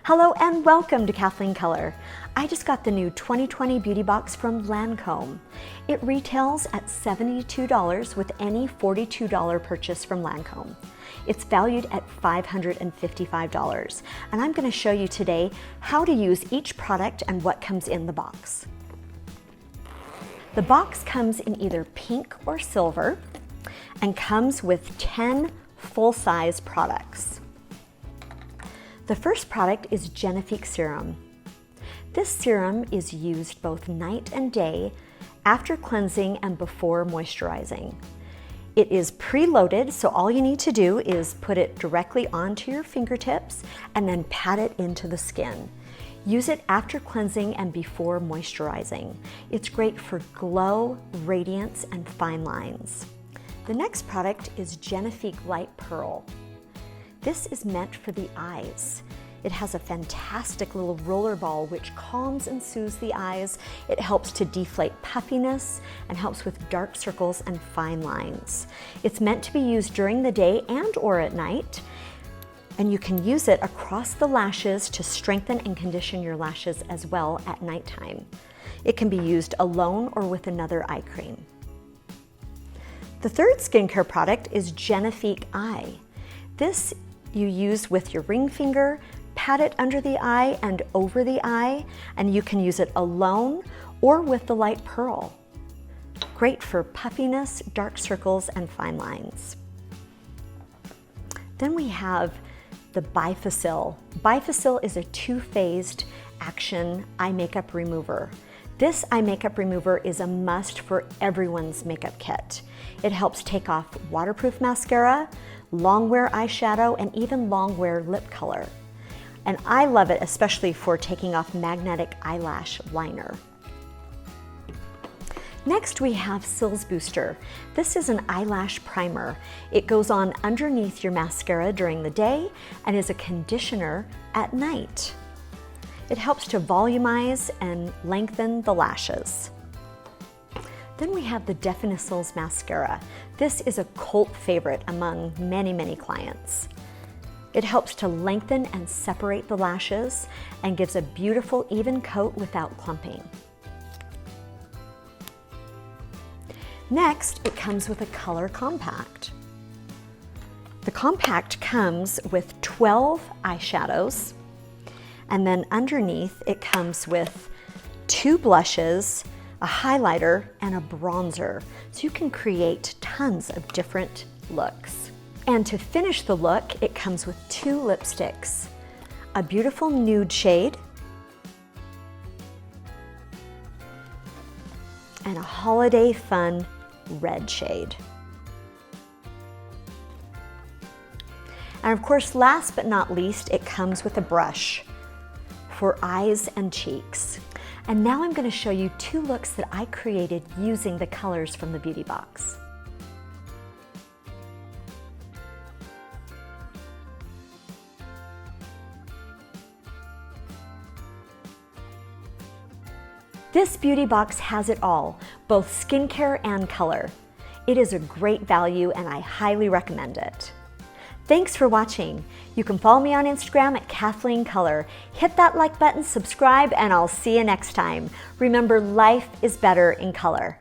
Hello and welcome to Kathleen Color. I just got the new 2020 Beauty Box from Lancome. It retails at $72 with any $42 purchase from Lancome. It's valued at $555, and I'm going to show you today how to use each product and what comes in the box. The box comes in either pink or silver and comes with 10 full-size products. The first product is Genifique Serum. This serum is used both night and day, after cleansing and before moisturizing. It is preloaded, so all you need to do is put it directly onto your fingertips and then pat it into the skin. Use it after cleansing and before moisturizing. It's great for glow, radiance, and fine lines. The next product is Genifique Light Pearl. This is meant for the eyes. It has a fantastic little roller ball which calms and soothes the eyes. It helps to deflate puffiness and helps with dark circles and fine lines. It's meant to be used during the day and or at night, and you can use it across the lashes to strengthen and condition your lashes as well at nighttime. It can be used alone or with another eye cream. The third skincare product is Genifique Eye. This you use with your ring finger, pat it under the eye and over the eye, and you can use it alone or with the light pearl. Great for puffiness, dark circles, and fine lines. Then we have the Bifacil. Bifacil is a two-phased action eye makeup remover. This eye makeup remover is a must for everyone's makeup kit. It helps take off waterproof mascara, long wear eyeshadow, and even long wear lip color. And I love it especially for taking off magnetic eyelash liner. Next we have Cils Booster. This is an eyelash primer. It goes on underneath your mascara during the day and is a conditioner at night. It helps to volumize and lengthen the lashes. Then we have the Definicils Mascara. This is a cult favorite among many clients. It helps to lengthen and separate the lashes and gives a beautiful even coat without clumping. Next, it comes with a color compact. The compact comes with 12 eyeshadows, and then underneath it comes with 2 blushes, a highlighter, and a bronzer, so you can create tons of different looks. And to finish the look, it comes with 2 lipsticks, a beautiful nude shade and a holiday fun red shade. And of course, last but not least, it comes with a brush for eyes and cheeks. And now I'm going to show you 2 looks that I created using the colors from the Beauty Box. This Beauty Box has it all, both skincare and color. It is a great value and I highly recommend it. Thanks for watching. You can follow me on Instagram at Kathleen Color. Hit that like button, subscribe, and I'll see you next time. Remember, life is better in color.